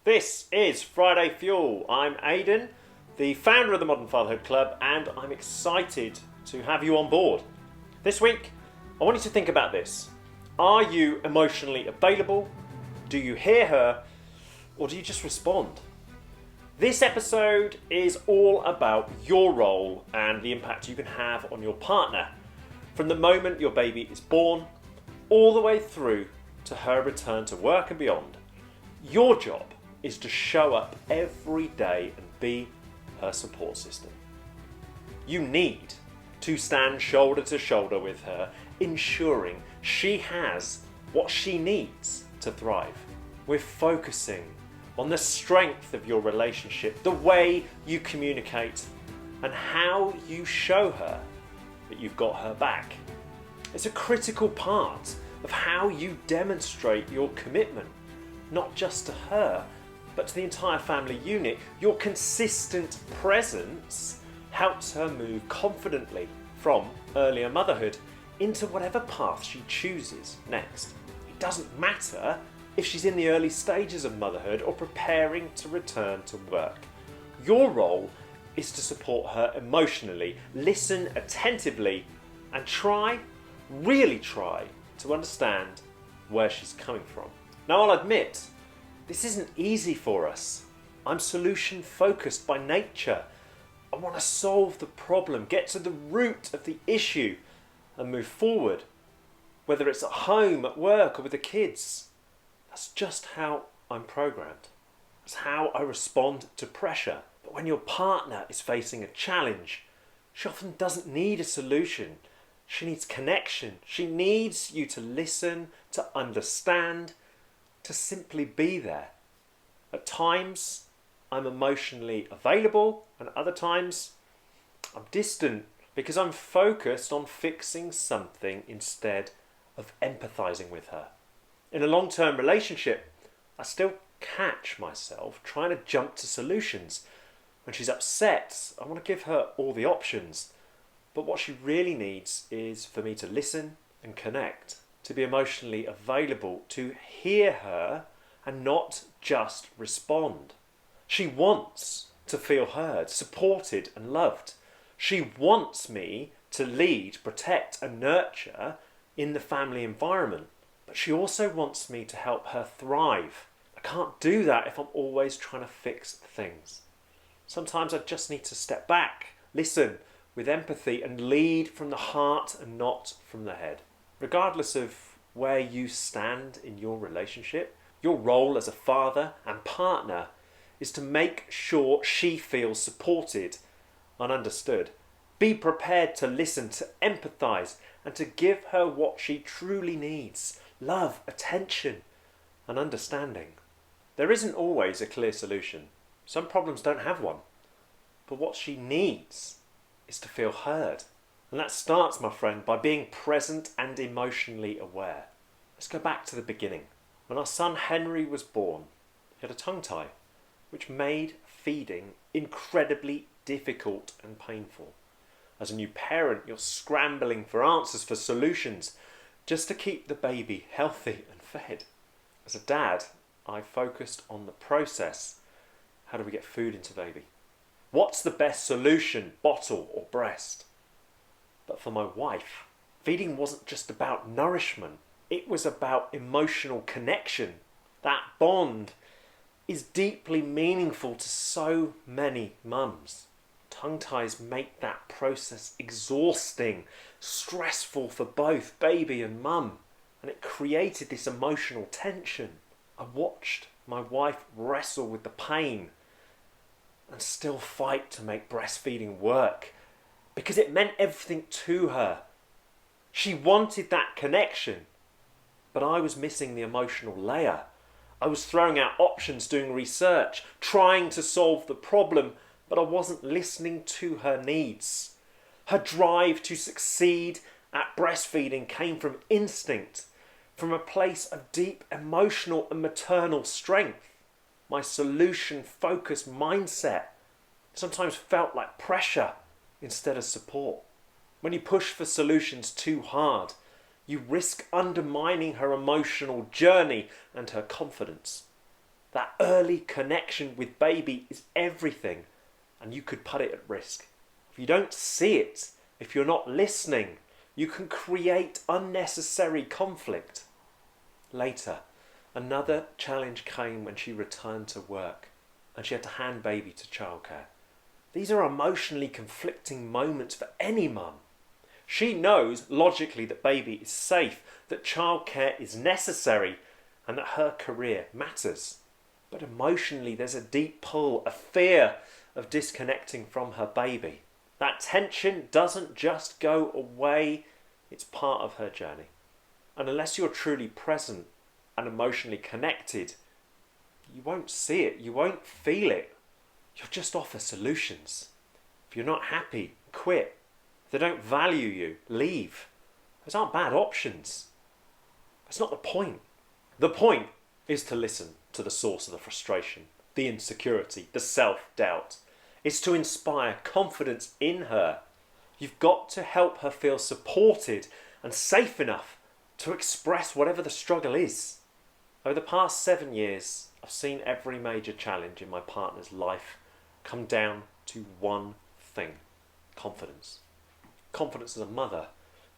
This is Friday Fuel. I'm Aidan, the founder of the Modern Fatherhood Club, and I'm excited to have you on board. This week, I want you to think about this. Are you emotionally available? Do you hear her? Or do you just respond? This episode is all about your role and the impact you can have on your partner from the moment your baby is born all the way through to her return to work and beyond. Your job is to show up every day and be her support system. You need to stand shoulder to shoulder with her, ensuring she has what she needs to thrive. We're focusing on the strength of your relationship, the way you communicate, and how you show her that you've got her back. It's a critical part of how you demonstrate your commitment, not just to her, but to the entire family unit. Your consistent presence helps her move confidently from earlier motherhood into whatever path she chooses next. It doesn't matter if she's in the early stages of motherhood or preparing to return to work. Your role is to support her emotionally, listen attentively, and really try to understand where she's coming from. Now, I'll admit, this isn't easy for us. I'm solution focused by nature. I want to solve the problem, get to the root of the issue, and move forward, whether it's at home, at work, or with the kids. That's just how I'm programmed. That's how I respond to pressure. But when your partner is facing a challenge, she often doesn't need a solution. She needs connection. She needs you to listen, to understand, to simply be there. At times, I'm emotionally available, and other times, I'm distant because I'm focused on fixing something instead of empathizing with her. In a long-term relationship, I still catch myself trying to jump to solutions. When she's upset, I want to give her all the options. But what she really needs is for me to listen and connect, to be emotionally available, to hear her and not just respond. She wants to feel heard, supported and loved. She wants me to lead, protect and nurture in the family environment. But she also wants me to help her thrive. I can't do that if I'm always trying to fix things. Sometimes I just need to step back, listen with empathy and lead from the heart and not from the head. Regardless of where you stand in your relationship, your role as a father and partner is to make sure she feels supported and understood. Be prepared to listen, to empathize, and to give her what she truly needs: love, attention, and understanding. There isn't always a clear solution. Some problems don't have one. But what she needs is to feel heard. And that starts, my friend, by being present and emotionally aware. Let's go back to the beginning. When our son Henry was born, he had a tongue tie, which made feeding incredibly difficult and painful. As a new parent, you're scrambling for answers, for solutions, just to keep the baby healthy and fed. As a dad, I focused on the process. How do we get food into baby? What's the best solution, bottle or breast? But for my wife, feeding wasn't just about nourishment. It was about emotional connection. That bond is deeply meaningful to so many mums. Tongue ties make that process exhausting, stressful for both baby and mum, and it created this emotional tension. I watched my wife wrestle with the pain and still fight to make breastfeeding work because it meant everything to her. She wanted that connection, but I was missing the emotional layer. I was throwing out options, doing research, trying to solve the problem, but I wasn't listening to her needs. Her drive to succeed at breastfeeding came from instinct, from a place of deep emotional and maternal strength. My solution-focused mindset sometimes felt like pressure instead of support. When you push for solutions too hard, you risk undermining her emotional journey and her confidence. That early connection with baby is everything, and you could put it at risk. If you don't see it, if you're not listening, you can create unnecessary conflict. Later, another challenge came when she returned to work and she had to hand baby to childcare. These are emotionally conflicting moments for any mum. She knows logically that baby is safe, that childcare is necessary, and that her career matters. But emotionally, there's a deep pull, a fear of disconnecting from her baby. That tension doesn't just go away, it's part of her journey. And unless you're truly present and emotionally connected, you won't see it, you won't feel it. You'll just offer solutions. If you're not happy, quit. If they don't value you, leave. Those aren't bad options. That's not the point. The point is to listen to the source of the frustration, the insecurity, the self-doubt. It's to inspire confidence in her. You've got to help her feel supported and safe enough to express whatever the struggle is. Over the past 7 years, I've seen every major challenge in my partner's life come down to one thing: confidence. Confidence as a mother,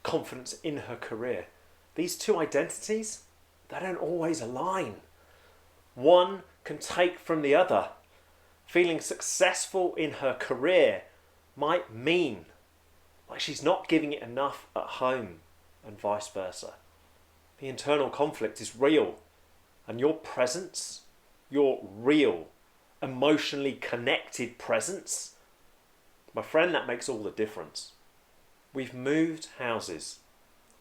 confidence in her career. These two identities, they don't always align. One can take from the other. Feeling successful in her career might mean like she's not giving it enough at home, and vice versa. The internal conflict is real, and your presence, your real, emotionally connected presence, my friend, that makes all the difference. We've moved houses,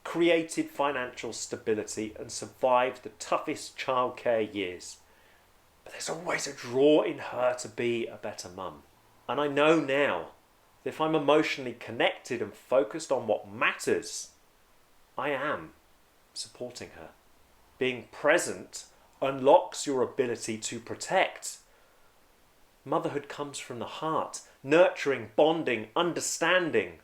created financial stability, and survived the toughest childcare years. But there's always a draw in her to be a better mum. And I know now that if I'm emotionally connected and focused on what matters, I am supporting her. Being present unlocks your ability to protect. Motherhood comes from the heart, nurturing, bonding, understanding.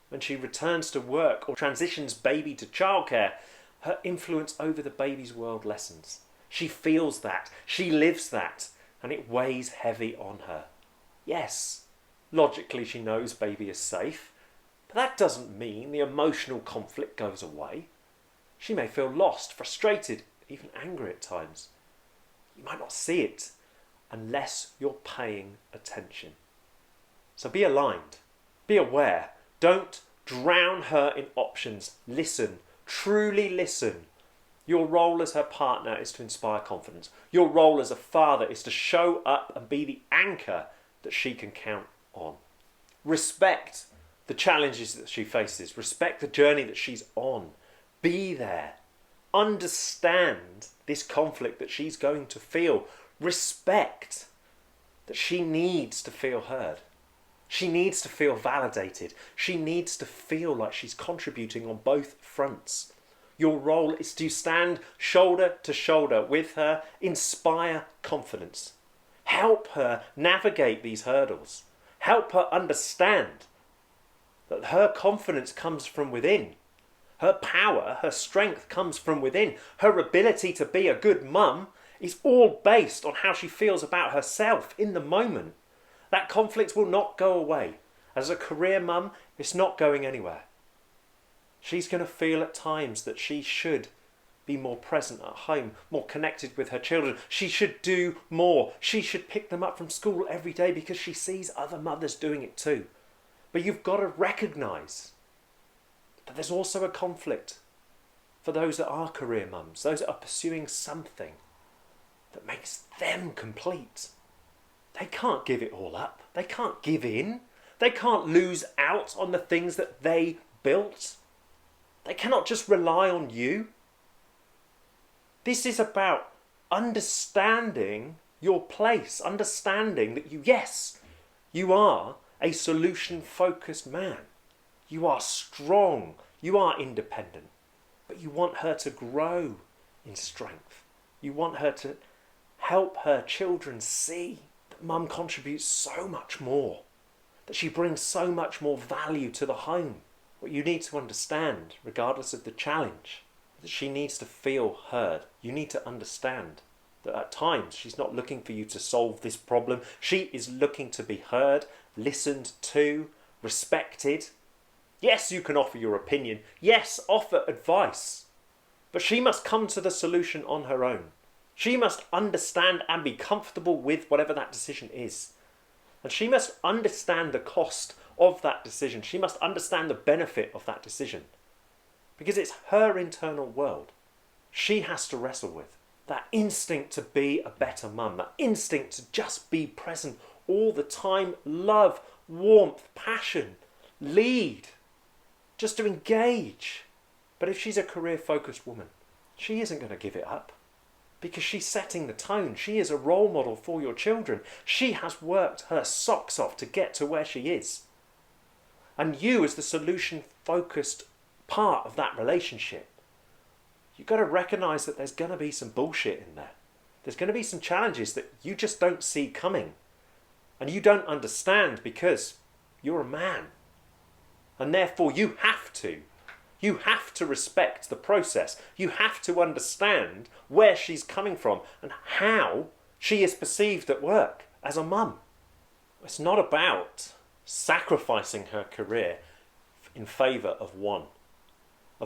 When she returns to work or transitions baby to childcare, her influence over the baby's world lessens. She feels that, she lives that, and it weighs heavy on her. Yes, logically she knows baby is safe, but that doesn't mean the emotional conflict goes away. She may feel lost, frustrated, even angry at times. You might not see it unless you're paying attention. So be aligned, be aware. Don't drown her in options. Listen, truly listen. Your role as her partner is to inspire confidence. Your role as a father is to show up and be the anchor that she can count on. Respect the challenges that she faces. Respect the journey that she's on. Be there. Understand this conflict that she's going to feel. Respect that she needs to feel heard. She needs to feel validated. She needs to feel like she's contributing on both fronts. Your role is to stand shoulder to shoulder with her, inspire confidence. Help her navigate these hurdles. Help her understand that her confidence comes from within. Her power, her strength comes from within. Her ability to be a good mum is all based on how she feels about herself in the moment. That conflict will not go away. As a career mum, it's not going anywhere. She's going to feel at times that she should be more present at home, more connected with her children. She should do more. She should pick them up from school every day because she sees other mothers doing it too. But you've got to recognise that there's also a conflict for those that are career mums, those that are pursuing something that makes them complete. They can't give it all up. They can't give in. They can't lose out on the things that they built. They cannot just rely on you. This is about understanding your place, understanding that you are a solution-focused man. You are strong. You are independent. But you want her to grow in strength. You want her to help her children see that mum contributes so much more, that she brings so much more value to the home. What you need to understand, regardless of the challenge, is that she needs to feel heard. You need to understand That at times she's not looking for you to solve this problem. She is looking to be heard, listened to, respected. Yes, you can offer your opinion. Yes, offer advice. But she must come to the solution on her own. She must understand and be comfortable with whatever that decision is. And she must understand the cost of that decision. She must understand the benefit of that decision. Because it's her internal world she has to wrestle with. That instinct to be a better mum, that instinct to just be present all the time, love, warmth, passion, lead, just to engage. But if she's a career-focused woman, she isn't going to give it up because she's setting the tone. She is a role model for your children. She has worked her socks off to get to where she is. And you, as the solution-focused part of that relationship, you've got to recognise that there's going to be some bullshit in there. There's going to be some challenges that you just don't see coming. And you don't understand because you're a man. And therefore you have to. You have to respect the process. You have to understand where she's coming from and how she is perceived at work as a mum. It's not about sacrificing her career in favour of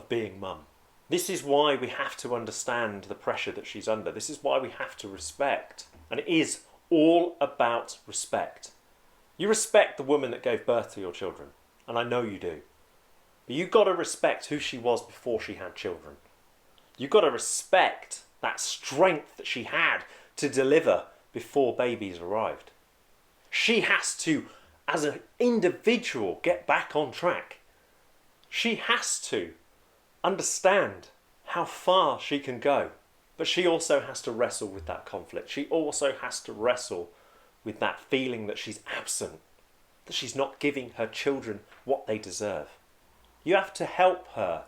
being mum. This is why we have to understand the pressure that she's under. This is why we have to respect. And it is all about respect. You respect the woman that gave birth to your children, and I know you do. But you've got to respect who she was before she had children. You've got to respect that strength that she had to deliver before babies arrived. She has to, as an individual, get back on track. She has to understand how far she can go. But she also has to wrestle with that conflict. She also has to wrestle with that feeling that she's absent, that she's not giving her children what they deserve. You have to help her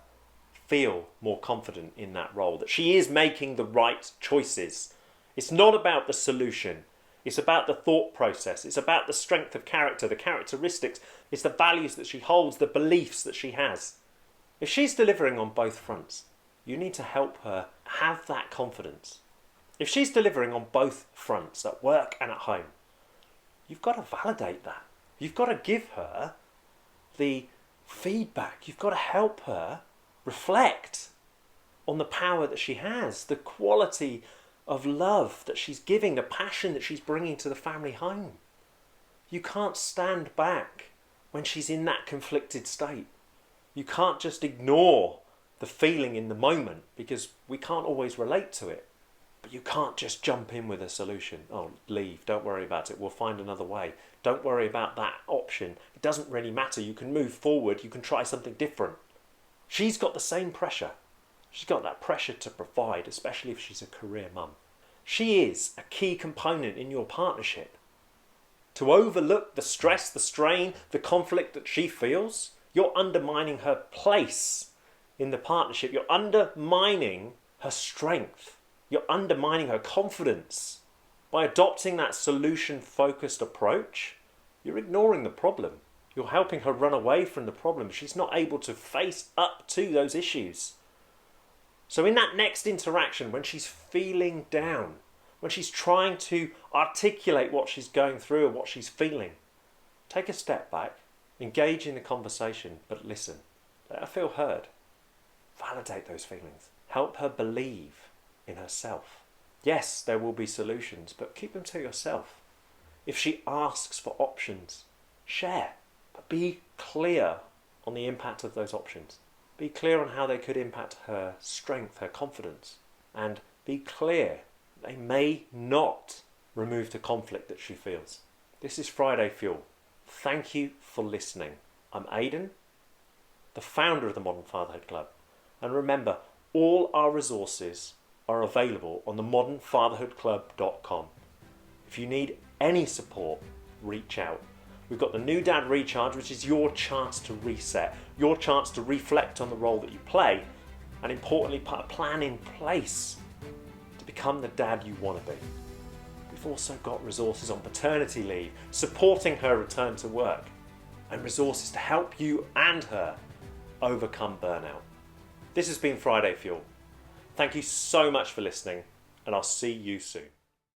feel more confident in that role, that she is making the right choices. It's not about the solution. It's about the thought process. It's about the strength of character, the characteristics. It's the values that she holds, the beliefs that she has. If she's delivering on both fronts, you need to help her have that confidence. If she's delivering on both fronts, at work and at home, you've got to validate that. You've got to give her the feedback. You've got to help her reflect on the power that she has, the quality of love that she's giving, the passion that she's bringing to the family home. You can't stand back when she's in that conflicted state. You can't just ignore the feeling in the moment because we can't always relate to it. But you can't just jump in with a solution. Oh, leave, don't worry about it, we'll find another way. Don't worry about that option. It doesn't really matter, you can move forward, you can try something different. She's got the same pressure. She's got that pressure to provide, especially if she's a career mum. She is a key component in your partnership. To overlook the stress, the strain, the conflict that she feels, you're undermining her place in the partnership. You're undermining her strength. You're undermining her confidence. By adopting that solution-focused approach, you're ignoring the problem. You're helping her run away from the problem. She's not able to face up to those issues. So in that next interaction, when she's feeling down, when she's trying to articulate what she's going through and what she's feeling, take a step back, engage in the conversation, but listen. Let her feel heard. Validate those feelings. Help her believe in herself. Yes, there will be solutions, but keep them to yourself. If she asks for options, share, but be clear on the impact of those options. Be clear on how they could impact her strength, her confidence, and be clear they may not remove the conflict that she feels. This is Friday Fuel. Thank you for listening. I'm Aidan, the founder of the Modern Fatherhood Club. And remember, all our resources are available on the modernfatherhoodclub.com. If you need any support, reach out. We've got the New Dad Recharge, which is your chance to reset, your chance to reflect on the role that you play, and importantly, put a plan in place to become the dad you want to be. We've also got resources on paternity leave, supporting her return to work, and resources to help you and her overcome burnout. This has been Friday Fuel. Thank you so much for listening. and I'll see you soon.